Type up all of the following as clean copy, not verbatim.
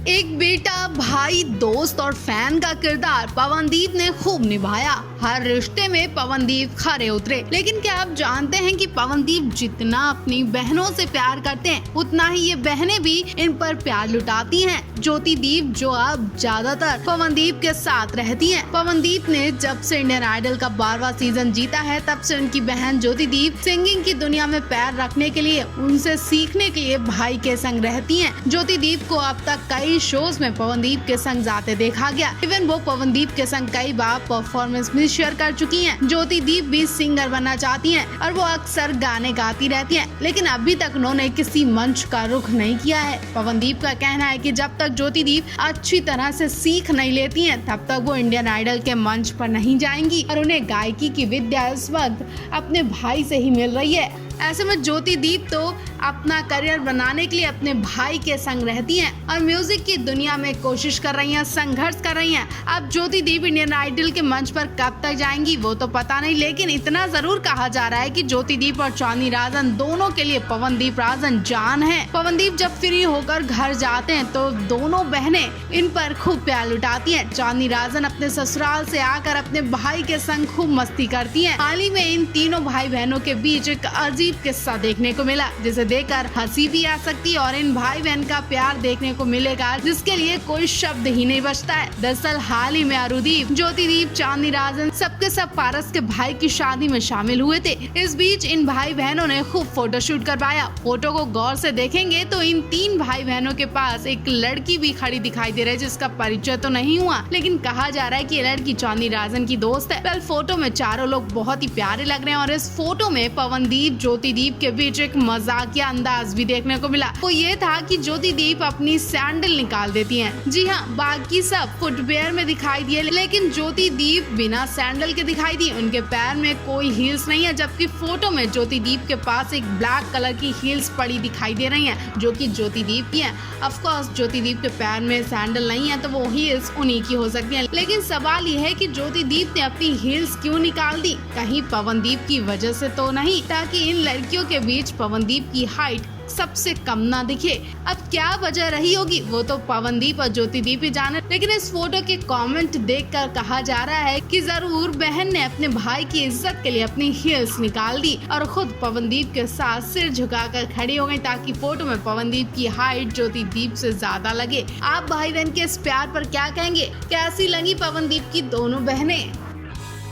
एक बेटा, भाई, दोस्त और फैन का किरदार पवनदीप ने खूब निभाया। हर रिश्ते में पवनदीप खरे उतरे। लेकिन क्या आप जानते हैं कि पवनदीप जितना अपनी बहनों से प्यार करते हैं, उतना ही ये बहनें भी इन पर प्यार लुटाती हैं। ज्योतिदीप जो अब ज्यादातर पवनदीप के साथ रहती हैं। पवनदीप ने जब से इंडियन आइडल का 12वां सीजन जीता है, तब से उनकी बहन ज्योतिदीप सिंगिंग की दुनिया में पैर रखने के लिए, उनसे सीखने के लिए भाई के संग रहती हैं। ज्योतिदीप को अब तक कई शोज में पवनदीप के संग जाते देखा गया। इवन वो पवनदीप के संग कई बार परफॉर्मेंस भी शेयर कर चुकी हैं। ज्योतिदीप भी सिंगर बनना चाहती हैं और वो अक्सर गाने गाती रहती हैं, लेकिन अभी तक उन्होंने किसी मंच का रुख नहीं किया है। पवनदीप का कहना है कि जब तक ज्योतिदीप अच्छी तरह से सीख नहीं लेती हैं, तब तक वो इंडियन आइडल के मंच पर नहीं जाएंगी और उन्हें गायकी की विद्या इस वक्त अपने भाई से ही मिल रही है। ऐसे में ज्योतिदीप तो अपना करियर बनाने के लिए अपने भाई के संग रहती हैं और म्यूजिक की दुनिया में कोशिश कर रही हैं, संघर्ष कर रही हैं। अब ज्योतिदीप इंडियन आइडल के मंच पर कब तक जाएंगी वो तो पता नहीं, लेकिन इतना जरूर कहा जा रहा है कि ज्योतिदीप और चांदनी राजन दोनों के लिए पवनदीप राजन जान है। पवनदीप जब फ्री होकर घर जाते हैं तो दोनों बहनें इन पर खूब प्यार लुटाती हैं। चांदनी राजन अपने ससुराल से आकर अपने भाई के संग खूब मस्ती करती हैं। हाल ही में इन तीनों भाई बहनों के बीच एक अजीब किस्सा देखने को मिला, जिसे देखकर हंसी भी आ सकती है और इन भाई बहन का प्यार देखने को मिलेगा जिसके लिए कोई शब्द ही नहीं बचता है। दरअसल हाल ही में अरुदीप, ज्योतिदीप, चांदनी राजन सबके सब पारस के भाई की शादी में शामिल हुए थे। इस बीच इन भाई बहनों ने खूब फोटोशूट करवाया। फोटो को गौर से देखेंगे तो इन तीन भाई बहनों के पास एक लड़की भी खड़ी दिखाई दे रही है, जिसका परिचय तो नहीं हुआ, लेकिन कहा जा रहा है कि ये लड़की चांदनी राजन की दोस्त है। कल फोटो में चारों लोग बहुत ही प्यारे लग रहे हैं और इस फोटो में पवनदीप ज्योतिदीप के बीच एक मजाकिया अंदाज भी देखने को मिला। वो ये था कि ज्योतिदीप अपनी सैंडल निकाल देती हैं। जी हाँ, बाकी सब फुटवेयर में दिखाई दिए, लेकिन ज्योतिदीप बिना सैंडल के दिखाई दी। उनके पैर में कोई हील्स नहीं है, जबकि फोटो में ज्योतिदीप के पास एक ब्लैक कलर की हील्स पड़ी दिखाई दे रही हैं, जो कि ज्योतिदीप की हैं। ऑफ कोर्स ज्योतिदीप के पैर में सैंडल नहीं है, तो वो हील्स उन्हीं की हो सकती हैं। लेकिन सवाल ये है कि ज्योतिदीप ने अपनी हील्स क्यों निकाल दी? कहीं पवनदीप की वजह से तो नहीं, ताकि इन लड़कियों के बीच पवनदीप की हाइट सबसे कम ना दिखे। अब क्या वजह रही होगी वो तो पवनदीप और ज्योतिदीप ही जाने, लेकिन इस फोटो के कमेंट देखकर कहा जा रहा है कि जरूर बहन ने अपने भाई की इज्जत के लिए अपनी हील्स निकाल दी और खुद पवनदीप के साथ सिर झुकाकर खड़ी हो गई, ताकि फोटो में पवनदीप की हाइट ज्योतिदीप से ज्यादा लगे। आप भाई बहन के इस प्यार पर क्या कहेंगे? कैसी लगी पवनदीप की दोनों बहनें?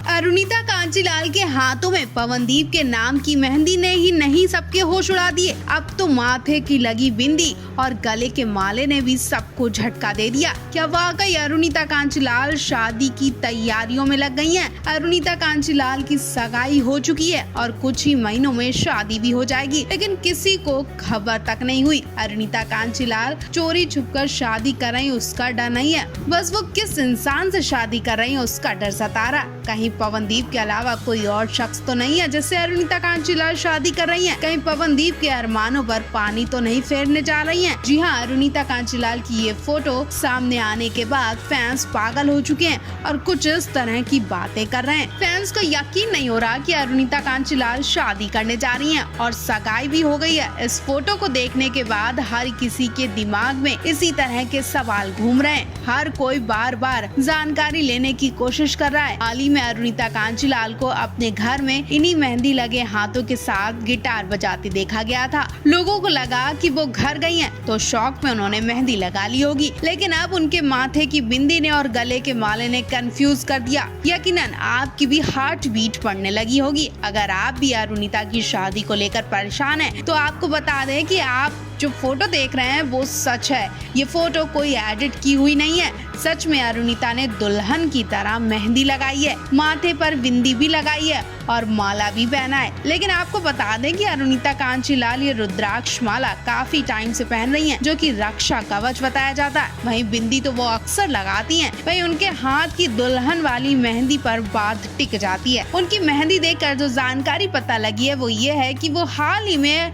अरुणिता कांचीलाल के हाथों में पवनदीप के नाम की मेहंदी ने ही नहीं सबके होश उड़ा दिए। अब तो माथे की लगी बिंदी और गले के माले ने भी सबको झटका दे दिया। क्या वाकई अरुणिता कांचीलाल शादी की तैयारियों में लग गई हैं? अरुणिता कांचीलाल की सगाई हो चुकी है और कुछ ही महीनों में शादी भी हो जाएगी, लेकिन किसी को खबर तक नहीं हुई। अरुणिता कांचीलाल चोरी छुपकर शादी कर रही, उसका डर नहीं है। बस वो किस इंसान से शादी कर रही है उसका डर सता रहा। कहीं पवनदीप के अलावा कोई और शख्स तो नहीं है जिससे अरुणिता कांचीलाल शादी कर रही हैं? कहीं पवनदीप के अरमानों पर पानी तो नहीं फेरने जा रही हैं? जी हाँ, अरुणिता कांचीलाल की ये फोटो सामने आने के बाद फैंस पागल हो चुके हैं और कुछ इस तरह की बातें कर रहे हैं। फैंस को यकीन नहीं हो रहा कि अरुणिता कांचीलाल शादी करने जा रही हैं और सगाई भी हो गई है। इस फोटो को देखने के बाद हर किसी के दिमाग में इसी तरह के सवाल घूम रहे हैं। हर कोई बार बार जानकारी लेने की कोशिश कर रहा है। हाल ही में अरुणिता कांचीलाल को अपने घर में इन्हीं मेहंदी लगे हाथों के साथ गिटार बजाते देखा गया था। लोगों को लगा कि वो घर गई हैं, तो शौक में उन्होंने मेहंदी लगा ली होगी, लेकिन अब उनके माथे की बिंदी ने और गले के माले ने कंफ्यूज कर दिया। यकीनन आपकी भी हार्ट बीट पड़ने लगी होगी। अगर आप भी अरुणिता की शादी को लेकर परेशान हैं, तो आपको बता दें कि आप जो फोटो देख रहे हैं वो सच है। ये फोटो कोई एडिट की हुई नहीं है। सच में अरुणिता ने दुल्हन की तरह मेहंदी लगाई है, माथे पर बिंदी भी लगाई है और माला भी पहना है। लेकिन आपको बता दें कि अरुणिता कांचीलाल ये रुद्राक्ष माला काफी टाइम से पहन रही हैं, जो कि रक्षा कवच बताया जाता है। वहीं बिंदी तो वो अक्सर लगाती हैं। वहीं उनके हाथ की दुल्हन वाली मेहंदी पर बात टिक जाती है। उनकी मेहंदी देखकर जो जानकारी पता लगी है वो ये है कि वो हाल ही में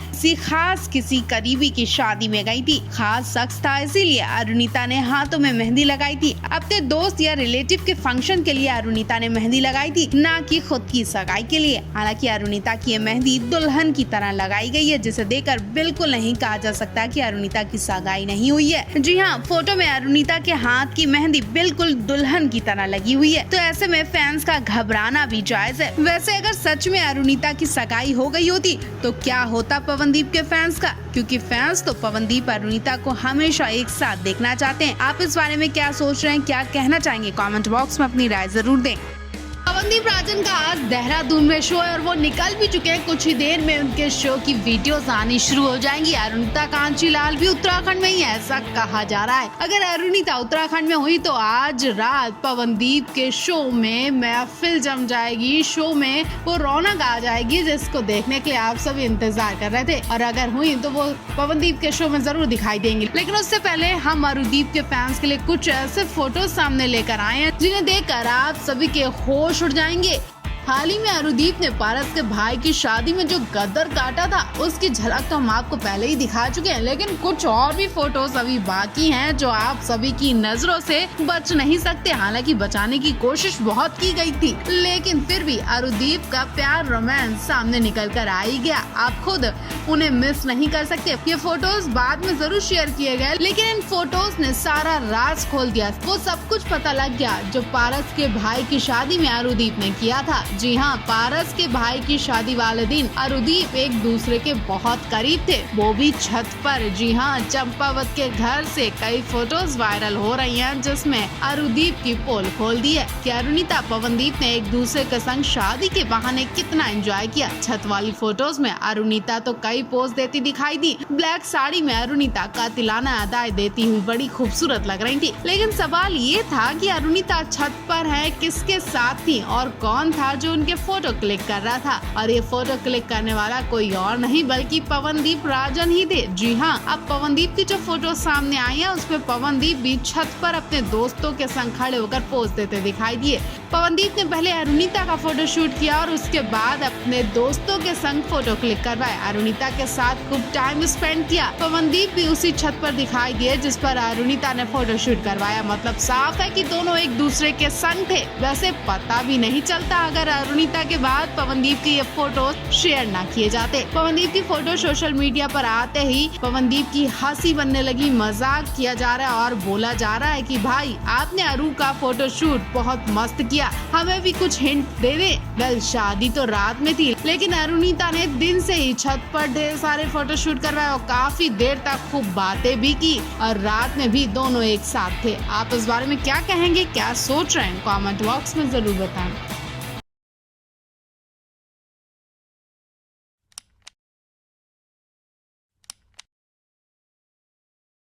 किसी करीबी की शादी में गई थी। खास शख्स था, इसीलिए अरुणिता ने हाथों में मेहंदी लगाई थी। अपने दोस्त या रिलेटिव के फंक्शन के लिए अरुणिता ने मेहंदी लगाई थी, न कि खुद की सगाई के लिए। हालांकि अरुणिता की ये मेहंदी दुल्हन की तरह लगाई गई है, जिसे देखकर बिल्कुल नहीं कहा जा सकता कि अरुणिता की सगाई नहीं हुई है। जी हाँ, फोटो में अरुणिता के हाथ की मेहंदी बिल्कुल दुल्हन की तरह लगी हुई है, तो ऐसे में फैंस का घबराना भी जायज है। वैसे अगर सच में अरुणिता की सगाई हो गई होती तो क्या होता पवनदीप के फैंस का, क्योंकि फैंस तो पवनदीप अरुणिता को हमेशा एक साथ देखना चाहते हैं। आप इस बारे में क्या सोच रहे हैं, क्या कहना चाहेंगे, कमेंट बॉक्स में अपनी राय जरूर दें। पवनदीप राजन का आज देहरादून में शो है और वो निकल भी चुके हैं। कुछ ही देर में उनके शो की वीडियोस आनी शुरू हो जाएंगी। अरुणिता कांचीलाल भी उत्तराखंड में ही है, ऐसा कहा जा रहा है। अगर अरुणिता उत्तराखंड में हुई तो आज रात पवनदीप के शो में महफिल जम जाएगी। शो में वो रौनक आ जाएगी, जिसको देखने के लिए आप सभी इंतजार कर रहे थे। और अगर हुई तो वो पवनदीप के शो में जरूर दिखाई देंगी। लेकिन उससे पहले हम अरुणदीप के फैंस के लिए कुछ ऐसे फोटो सामने लेकर आए हैं जिन्हें देखकर आप सभी के होश उड़ जाएंगे। हाल ही में अरुणदीप ने पारस के भाई की शादी में जो गदर काटा था, उसकी झलक तो हम आपको पहले ही दिखा चुके हैं। लेकिन कुछ और भी फोटोज अभी बाकी हैं जो आप सभी की नजरों से बच नहीं सकते। हालांकि बचाने की कोशिश बहुत की गई थी, लेकिन फिर भी अरुणदीप का प्यार रोमांस सामने निकल कर आ ही गया। आप खुद उन्हें मिस नहीं कर सकते। ये फोटोज बाद में जरूर शेयर किए गए, लेकिन इन फोटोज ने सारा राज खोल दिया। वो सब कुछ पता लग गया जो पारस के भाई की शादी में अरुणदीप ने किया था। जी हाँ, पारस के भाई की शादी वाले दिन अरुणदीप एक दूसरे के बहुत करीब थे, वो भी छत पर। जी हाँ, चंपावत के घर से कई फोटोज वायरल हो रही हैं, जिसमें अरुणदीप की पोल खोल दी है कि अरुणिता पवनदीप ने एक दूसरे के संग शादी के बहाने कितना एंजॉय किया। छत वाली फोटोज में अरुणिता तो कई पोज देती दिखाई दी। ब्लैक साड़ी में अरुणिता कातिलाना अदाएं देती हुई बड़ी खूबसूरत लग रही थी। लेकिन सवाल ये था कि अरुणिता छत पर है, किसके साथ थी और कौन था जो उनके फोटो क्लिक कर रहा था। और ये फोटो क्लिक करने वाला कोई और नहीं बल्कि पवनदीप राजन ही थे। जी हाँ, अब पवनदीप की जो फोटो सामने आई है उसमें पवनदीप भी छत पर अपने दोस्तों के संग खड़े होकर पोज देते दिखाई दिए। पवनदीप ने पहले अरुणिता का फोटो शूट किया और उसके बाद अपने दोस्तों के संग फोटो क्लिक करवाए। अरुणिता के साथ खूब टाइम स्पेंड किया। पवनदीप भी उसी छत पर दिखाई दिए जिस पर अरुणिता ने फोटो शूट करवाया। मतलब साफ है कि दोनों एक दूसरे के संग थे। वैसे पता भी नहीं चलता अगर अरुणिता के बाद पवनदीप के ये फोटो शेयर ना किए जाते। पवनदीप की फोटो सोशल मीडिया पर आते ही पवनदीप की हंसी बनने लगी, मजाक किया जा रहा है और बोला जा रहा है कि भाई आपने अरु का फोटो शूट बहुत मस्त किया, हमें भी कुछ हिंट दे दे। वेल, शादी तो रात में थी, लेकिन अरुणिता ने दिन से ही छत पर ढेर सारे फोटो शूट करवाए और काफी देर तक खूब बातें भी की और रात में भी दोनों एक साथ थे। आप इस बारे में क्या कहेंगे, क्या सोच रहे हैं, कमेंट बॉक्स में जरूर बताएं।